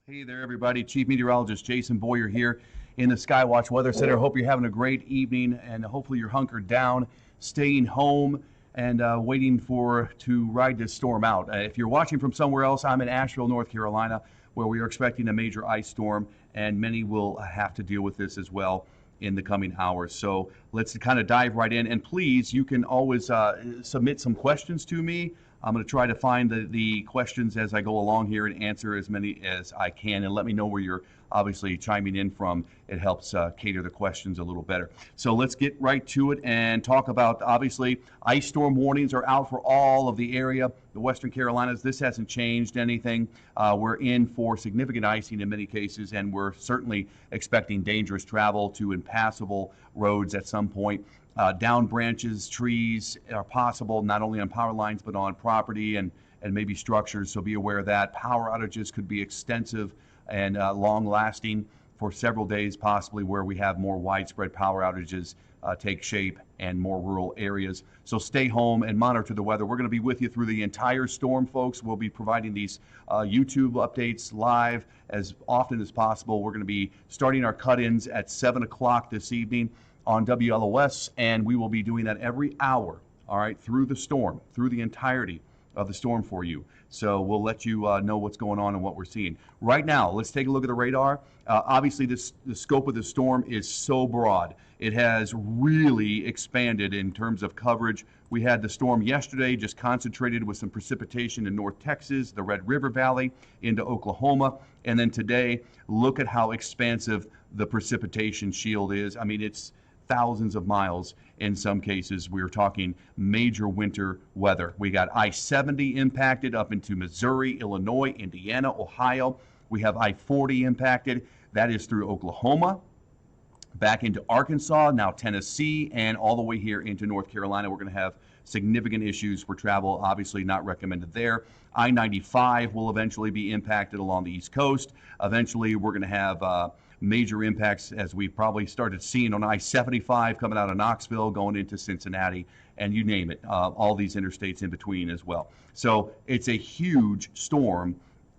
Hey there, everybody. Chief Meteorologist Jason Boyer here in the Skywatch Weather Center. Hope you're having a great evening, and hopefully you're hunkered down, staying home, and waiting to ride this storm out. If you're watching from somewhere else, I'm in Asheville, North Carolina, where we are expecting a major ice storm, and many will have to deal with this as well in the coming hours. So let's kind of dive right in. And please, you can always submit some questions to me. I'm going to try to find the questions as I go along here and answer as many as I can, and let me know where you're obviously chiming in from. It helps cater the questions a little better. So let's get right to it and talk about, obviously, ice storm warnings are out for all of the area, the Western Carolinas. This hasn't changed anything. We're in for significant icing in many cases, and we're certainly expecting dangerous travel to impassable roads at some point. Down branches, trees are possible, not only on power lines, but on property and maybe structures, so be aware of that. Power outages could be extensive and long-lasting for several days, possibly, where we have more widespread power outages take shape and more rural areas. So stay home and monitor the weather. We're going to be with you through the entire storm, folks. We'll be providing these YouTube updates live as often as possible. We're going to be starting our cut-ins at 7 o'clock this evening on WLOS, and we will be doing that every hour, all right, through the storm, through the entirety of the storm for you. So we'll let you know what's going on and what we're seeing. Right now, let's take a look at the radar. Obviously, the scope of the storm is so broad. It has really expanded in terms of coverage. We had the storm yesterday, just concentrated with some precipitation in North Texas, the Red River Valley, into Oklahoma. And then today, look at how expansive the precipitation shield is. I mean, it's thousands of miles in some cases. We're talking major winter weather. We got I-70 impacted up into Missouri, Illinois, Indiana, Ohio. We have I-40 impacted. That is through Oklahoma, back into Arkansas, now Tennessee, and all the way here into North Carolina. We're going to have significant issues for travel, obviously not recommended there. I-95 will eventually be impacted along the East Coast. Eventually, we're going to have major impacts, as we probably started seeing on I-75 coming out of Knoxville, going into Cincinnati, and you name it, all these interstates in between as well. So it's a huge storm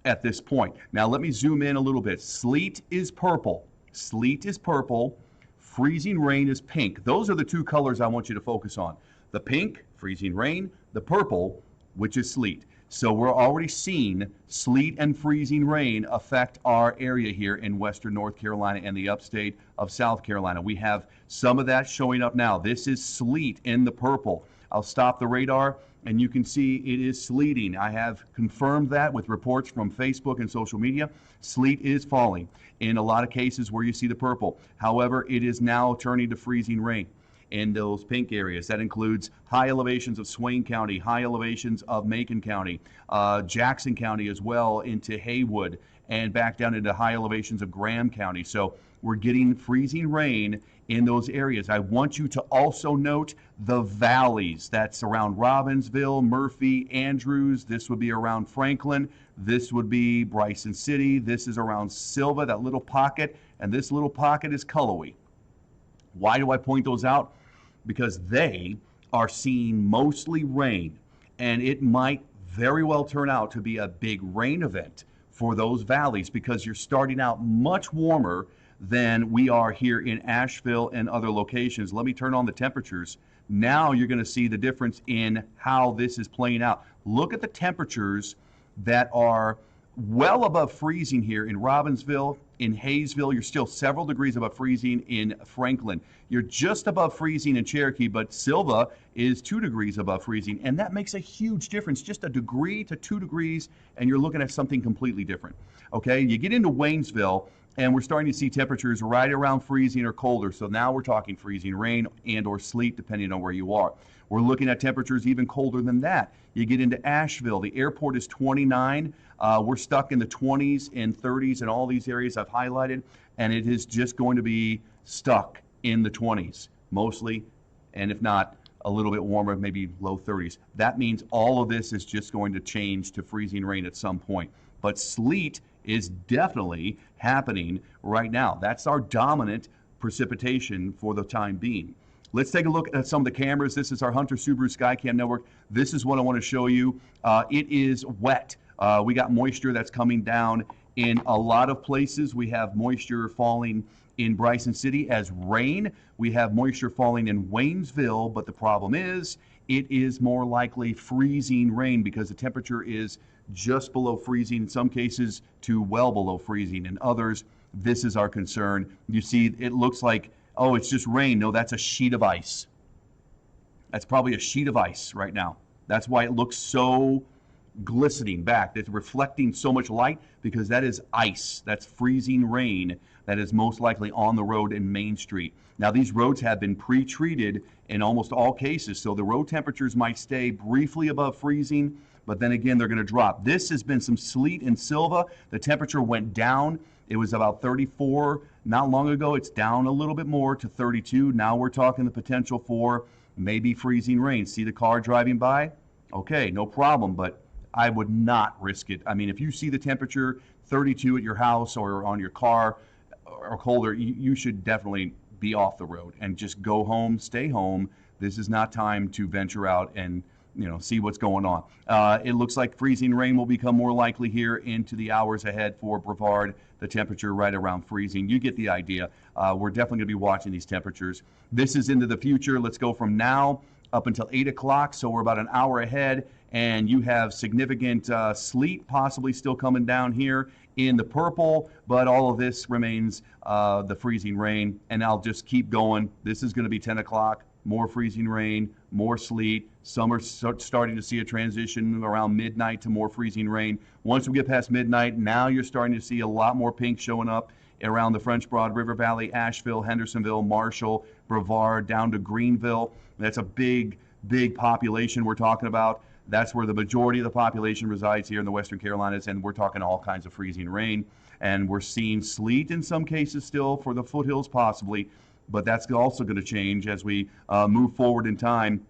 at this point. Now let me zoom in a little bit. Sleet is purple. Sleet is purple. Freezing rain is pink. Those are the two colors I want you to focus on. The pink, freezing rain, the purple, which is sleet. So we're already seeing sleet and freezing rain affect our area here in western North Carolina and the upstate of South Carolina. We have some of that showing up now. This is sleet in the purple. I'll stop the radar and you can see it is sleeting. I have confirmed that with reports from Facebook and social media. Sleet is falling in a lot of cases where you see the purple. However, it is now turning to freezing rain in those pink areas. That includes high elevations of Swain County, high elevations of Macon County, Jackson County as well, into Haywood, and back down into high elevations of Graham County. So we're getting freezing rain in those areas. I want you to also note the valleys. That's around Robbinsville, Murphy, Andrews. This would be around Franklin. This would be Bryson City. This is around Silva, that little pocket, and this little pocket is Cullowhee. Why do I point those out? Because they are seeing mostly rain, and it might very well turn out to be a big rain event for those valleys because you're starting out much warmer than we are here in Asheville and other locations. Let me turn on the temperatures. Now you're going to see the difference in how this is playing out. Look at the temperatures that are well above freezing here in Robbinsville. In Hayesville, you're still several degrees above freezing in Franklin. You're just above freezing in Cherokee, but Silva is 2 degrees above freezing, and that makes a huge difference. Just a degree to 2 degrees, and you're looking at something completely different. Okay, you get into Waynesville, and we're starting to see temperatures right around freezing or colder. So now we're talking freezing rain and or sleet, depending on where you are. We're looking at temperatures even colder than that. You get into Asheville, the airport is 29. We're stuck in the 20s and 30s in all these areas I've highlighted, and it is just going to be stuck in the 20s mostly, and if not, a little bit warmer, maybe low 30s. That means all of this is just going to change to freezing rain at some point. But sleet is definitely happening right now. That's our dominant precipitation for the time being. Let's take a look at some of the cameras. This is our Hunter Subaru Skycam network. This is what I want to show you. It is wet. We got moisture that's coming down In a lot of places, we have moisture falling in Bryson City as rain. We have moisture falling in Waynesville, but the problem is it is more likely freezing rain because the temperature is just below freezing, in some cases to well below freezing. In others, this is our concern. You see, it looks like, oh, it's just rain. No, that's a sheet of ice. That's probably a sheet of ice right now. That's why it looks so glistening back. It's reflecting so much light because that is ice. That's freezing rain that is most likely on the road in Main Street. Now, these roads have been pre-treated in almost all cases, so the road temperatures might stay briefly above freezing, but then again, they're going to drop. This has been some sleet in Silva. The temperature went down. It was about 34 not long ago. It's down a little bit more to 32. Now we're talking the potential for maybe freezing rain. See the car driving by? Okay, no problem, but I would not risk it. I mean, if you see the temperature 32 at your house or on your car or colder, you should definitely be off the road and just go home, stay home. This is not time to venture out and see what's going on. It looks like freezing rain will become more likely here into the hours ahead for Brevard. The temperature right around freezing. You get the idea. We're definitely going to be watching these temperatures. This is into the future. Let's go from now up until 8 o'clock, so we're about an hour ahead, and you have significant sleet possibly still coming down here in the purple, but all of this remains the freezing rain, and I'll just keep going. This is going to be 10 o'clock, more freezing rain, more sleet. Some are starting to see a transition around midnight to more freezing rain. Once we get past midnight, now you're starting to see a lot more pink showing up around the French Broad, River Valley, Asheville, Hendersonville, Marshall, Brevard, down to Greenville. That's a big, big population we're talking about. That's where the majority of the population resides here in the Western Carolinas, and we're talking all kinds of freezing rain. And we're seeing sleet in some cases still for the foothills possibly, but that's also going to change as we move forward in time.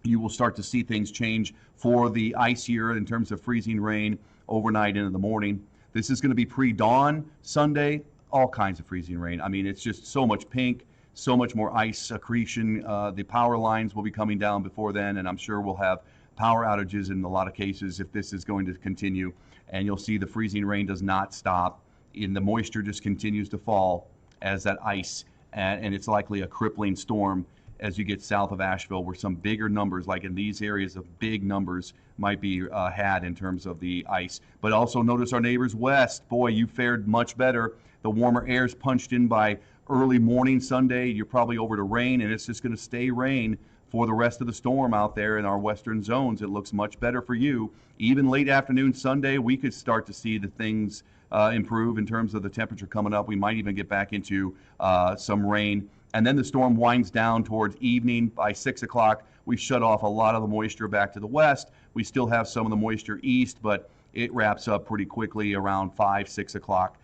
You will start to see things change for the ice here in terms of freezing rain overnight into the morning. This is going to be pre-dawn Sunday, all kinds of freezing rain. I mean, it's just so much pink, so much more ice accretion. The power lines will be coming down before then, and I'm sure we'll have power outages in a lot of cases if this is going to continue. And you'll see the freezing rain does not stop, and the moisture just continues to fall as that ice, and it's likely a crippling storm as you get south of Asheville, where some bigger numbers, like in these areas of big numbers, might be had in terms of the ice. But also notice our neighbors west. Boy, you fared much better. The warmer air's punched in by early morning Sunday. You're probably over to rain, and it's just going to stay rain for the rest of the storm out there in our western zones. It looks much better for you. Even late afternoon Sunday, we could start to see the things improve in terms of the temperature coming up. We might even get back into some rain. And then the storm winds down towards evening. By 6 o'clock, we shut off a lot of the moisture back to the west. We still have some of the moisture east, but it wraps up pretty quickly around 5, 6 o'clock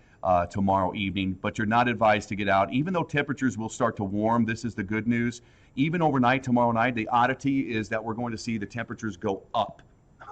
tomorrow evening. But you're not advised to get out. Even though temperatures will start to warm, this is the good news. Even overnight, tomorrow night, the oddity is that we're going to see the temperatures go up.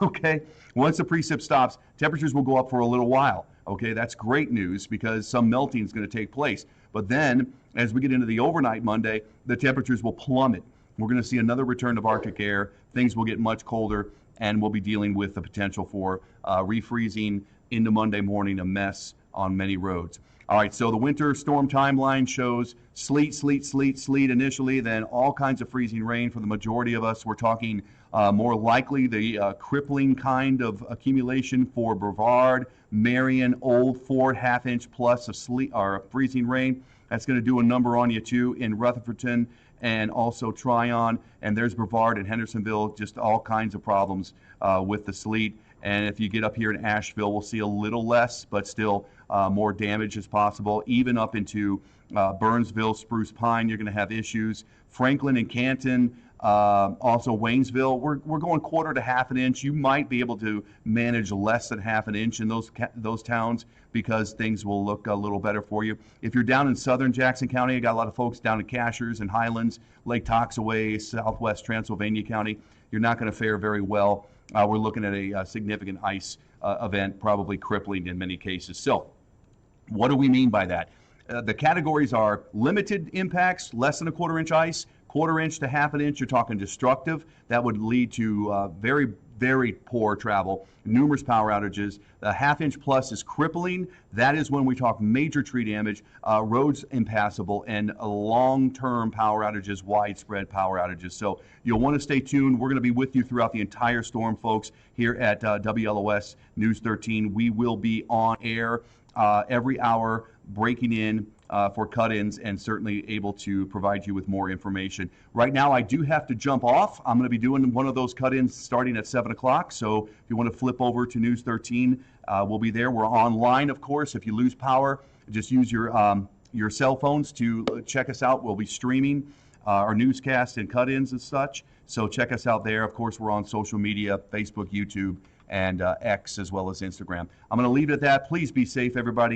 Okay? Once the precip stops, temperatures will go up for a little while. Okay, that's great news because some melting is going to take place. But then, as we get into the overnight Monday, the temperatures will plummet. We're going to see another return of Arctic air. Things will get much colder, and we'll be dealing with the potential for refreezing into Monday morning, a mess on many roads. All right, so the winter storm timeline shows sleet, sleet, sleet, sleet initially, then all kinds of freezing rain for the majority of us. We're talking more likely the crippling kind of accumulation for Brevard, Marion, Old Fort, half-inch plus of sleet or freezing rain. That's going to do a number on you too in Rutherfordton and also Tryon. And there's Brevard and Hendersonville, just all kinds of problems with the sleet. And if you get up here in Asheville, we'll see a little less, but still more damage as possible. Even up into Burnsville, Spruce Pine, you're going to have issues. Franklin and Canton, also Waynesville, we're going quarter to half an inch. You might be able to manage less than half an inch in those towns because things will look a little better for you. If you're down in southern Jackson County, I got a lot of folks down in Cashers and Highlands, Lake Toxaway, southwest Transylvania County. You're not going to fare very well. We're looking at a significant ice event, probably crippling in many cases. So what do we mean by that? The categories are limited impacts, less than a quarter inch ice, quarter inch to half an inch, you're talking destructive. That would lead to very very poor travel, numerous power outages. The half-inch plus is crippling. That is when we talk major tree damage, roads impassable, and long-term power outages, widespread power outages. So you'll want to stay tuned. We're going to be with you throughout the entire storm, folks, here at WLOS News 13. We will be on air every hour, breaking in for cut-ins, and certainly able to provide you with more information. Right now, I do have to jump off. I'm going to be doing one of those cut-ins starting at 7 o'clock. So if you want to flip over to News 13, we'll be there. We're online, of course. If you lose power, just use your cell phones to check us out. We'll be streaming our newscast and cut-ins and such. So check us out there. Of course, we're on social media, Facebook, YouTube, and X, as well as Instagram. I'm going to leave it at that. Please be safe, everybody.